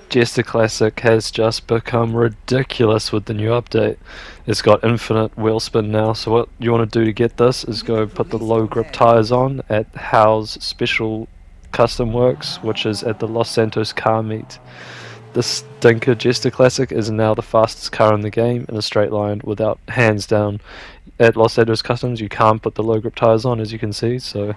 Jester Classic has just become ridiculous with the new update. It's got infinite wheel spin now, so what you want to do to get this is go put the low grip tyres on at Howe's special custom works, which is at the Los Santos car meet. This stinker Jester Classic is now the fastest car in the game in a straight line without hands down. At Los Santos Customs you can't put the low grip tyres on, as you can see, so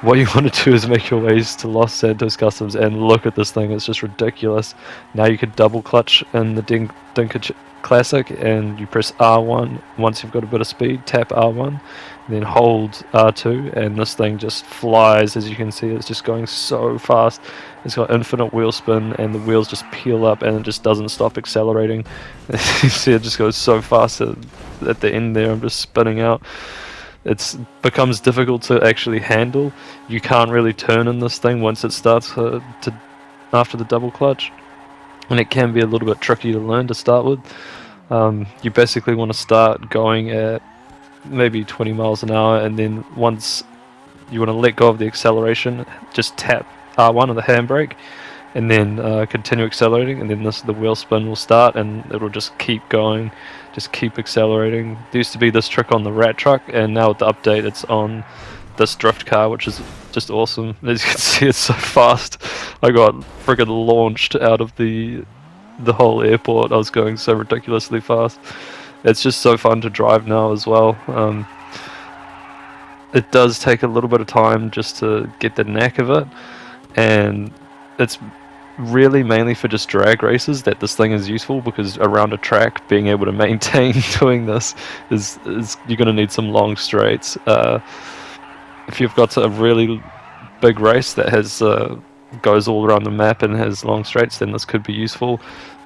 what you want to do is make your ways to Los Santos Customs and look at this thing. It's just ridiculous. Now you can double clutch in the Dinka Classic, and you press R1 once you've got a bit of speed, tap R1, then hold R2, and this thing just flies. As you can see, it's just going so fast. It's got infinite wheel spin, and the wheels just peel up, and it just doesn't stop accelerating. As you see, it just goes so fast at the end there. I'm just spinning out. It becomes difficult to actually handle. You can't really turn in this thing once it starts after the double clutch, and it can be a little bit tricky to learn to start with. You basically want to start going at maybe 20 miles an hour, and then once you want to let go of the acceleration, just tap R1 on the handbrake, and then continue accelerating, and then the wheel spin will start, and it'll just keep going, just keep accelerating. There used to be this trick on the rat truck, and now with the update it's on this drift car, which is just awesome. As you can see, it's so fast. I got friggin' launched out of the whole airport. I was going so ridiculously fast. It's just so fun to drive now as well. It does take a little bit of time just to get the knack of it, and it's really mainly for just drag races that this thing is useful, because around a track being able to maintain doing this is you're going to need some long straights. If you've got a really big race that has goes all around the map and has long straights, then this could be useful,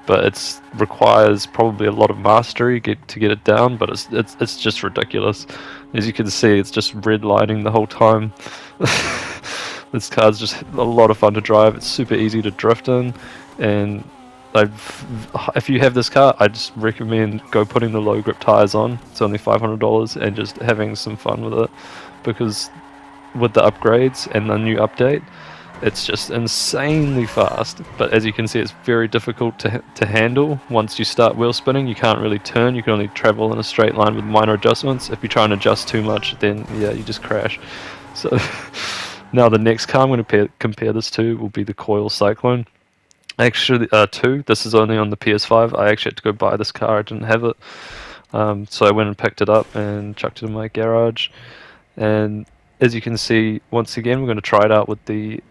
but it requires probably a lot of mastery to get it down. But it's just ridiculous. As you can see, it's just red lighting the whole time. This car's just a lot of fun to drive. It's super easy to drift in, and if you have this car, I just recommend go putting the low grip tires on. It's only $500, and just having some fun with it, because with the upgrades and the new update, it's just insanely fast. But as you can see, it's very difficult to handle. Once you start wheel spinning, you can't really turn. You can only travel in a straight line with minor adjustments. If you try and adjust too much, then yeah, you just crash. So now the next car I'm going to compare this to will be the Coil Cyclone. Actually, this is only on the PS5. I actually had to go buy this car. I didn't have it, so I went and picked it up and chucked it in my garage. And as you can see, once again, we're going to try it out with the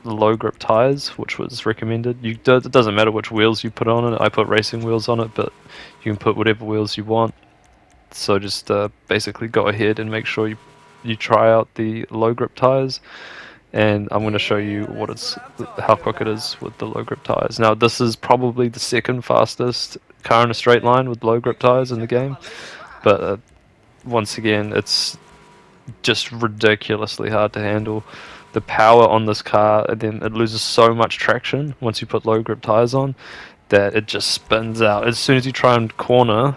low grip tires, which was recommended. It doesn't matter which wheels you put on it. I put racing wheels on it, but you can put whatever wheels you want. So just basically go ahead and make sure you try out the low grip tires, and I'm going to show you how quick it is with the low grip tires. Now this is probably the second fastest car in a straight line with low grip tires in the game, but once again, it's just ridiculously hard to handle. The power on this car, and then it loses so much traction once you put low grip tires on, that it just spins out as soon as you try and corner.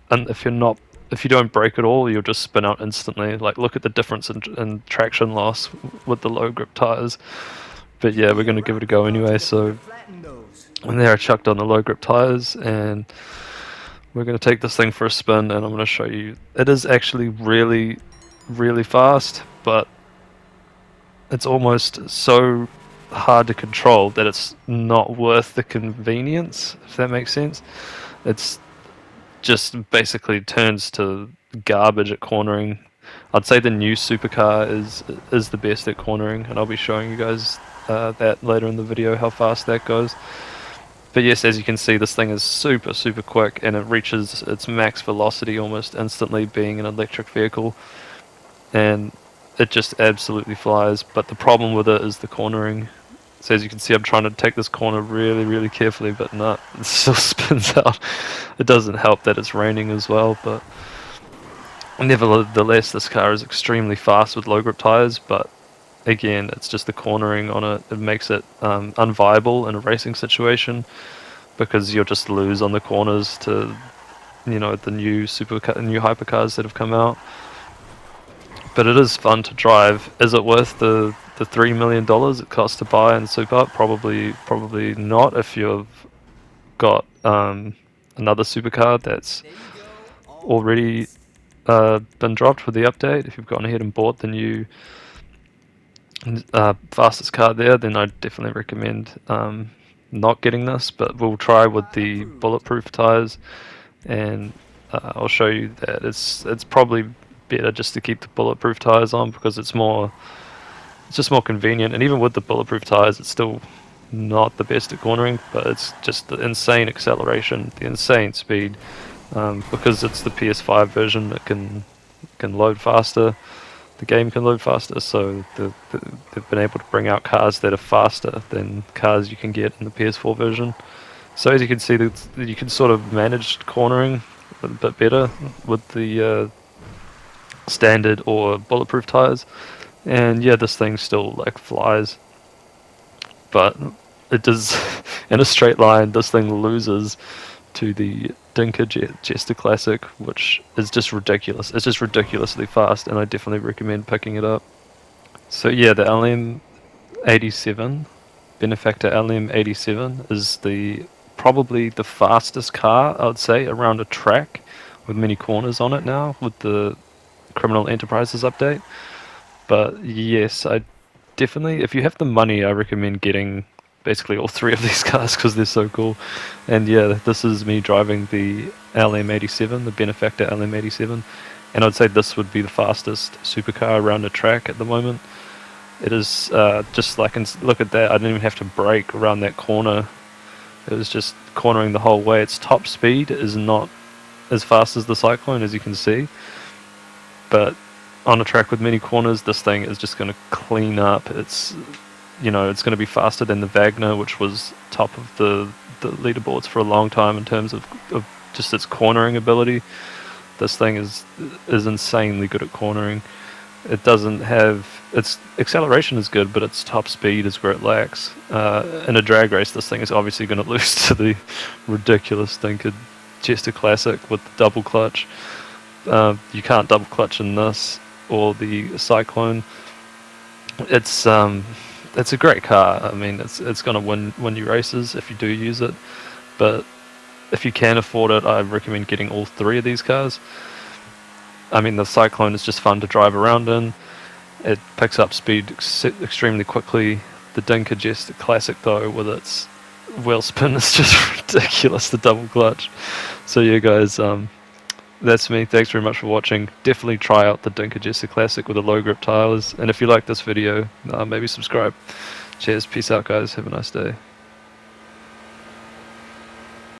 And if you don't brake at all, you'll just spin out instantly. Like, look at the difference in traction loss with the low grip tires. But yeah, we're going to give it a go anyway. So, and there I chucked on the low grip tires, and we're going to take this thing for a spin, and I'm going to show you. It is actually really, really fast, but it's almost so hard to control that it's not worth the convenience, if that makes sense. It's just basically turns to garbage at cornering. I'd say the new supercar is the best at cornering, and I'll be showing you guys that later in the video, how fast that goes. But yes, as you can see, this thing is super, super quick, and it reaches its max velocity almost instantly, being an electric vehicle, and it just absolutely flies. But the problem with it is the cornering. So as you can see, I'm trying to take this corner really, really carefully, but no, it still spins out. It doesn't help that it's raining as well, but nevertheless, this car is extremely fast with low grip tires, but again, it's just the cornering on it. It makes it unviable in a racing situation, because you'll just lose on the corners to, the new hypercars that have come out. But it is fun to drive. Is it worth the the $3 million it costs to buy in Super? Probably not if you've got another supercar that's already been dropped with the update. If you've gone ahead and bought the new fastest car there, then I'd definitely recommend not getting this. But we'll try with the bulletproof tires, and I'll show you that it's probably better just to keep the bulletproof tires on because it's just more convenient. And even with the bulletproof tires, it's still not the best at cornering, but it's just the insane acceleration, the insane speed. Because it's the PS5 version, it can load faster. The game can load faster, so they've been able to bring out cars that are faster than cars you can get in the PS4 version. So as you can see, you can sort of manage cornering a bit better with the standard or bulletproof tires. And yeah, this thing still like flies, but it does in a straight line. This thing loses to the Dinka Jester Classic, which is just ridiculous. It's just ridiculously fast, and I definitely recommend picking it up. So yeah, the LM87, Benefactor LM87 is probably the fastest car, I would say, around a track with many corners on it now with the Criminal Enterprises update. But yes, I definitely, if you have the money, I recommend getting basically all three of these cars because they're so cool. And yeah, this is me driving the LM87, the Benefactor LM87, and I'd say this would be the fastest supercar around the track at the moment. It is just like, look at that, I didn't even have to brake around that corner. It was just cornering the whole way. Its top speed is not as fast as the Cyclone, as you can see, but on a track with many corners, this thing is just going to clean up. It's it's going to be faster than the Wagner, which was top of the leaderboards for a long time in terms of just its cornering ability. This thing is insanely good at cornering. It doesn't have, its acceleration is good, but its top speed is where it lacks. In a drag race, this thing is obviously going to lose to the ridiculous Dinka Jester Classic with the double clutch. You can't double clutch in this or the Cyclone. It's a great car. I mean, it's going to win you races if you do use it. But if you can afford it, I recommend getting all three of these cars. I mean, the Cyclone is just fun to drive around in. It picks up speed extremely quickly. The Dinka Jester Classic, though, with its wheel spin, is just ridiculous, the double clutch. So yeah, guys, that's me. Thanks very much for watching. Definitely try out the Dinka Jester Classic with the low grip tires. And if you like this video, maybe subscribe. Cheers. Peace out, guys. Have a nice day.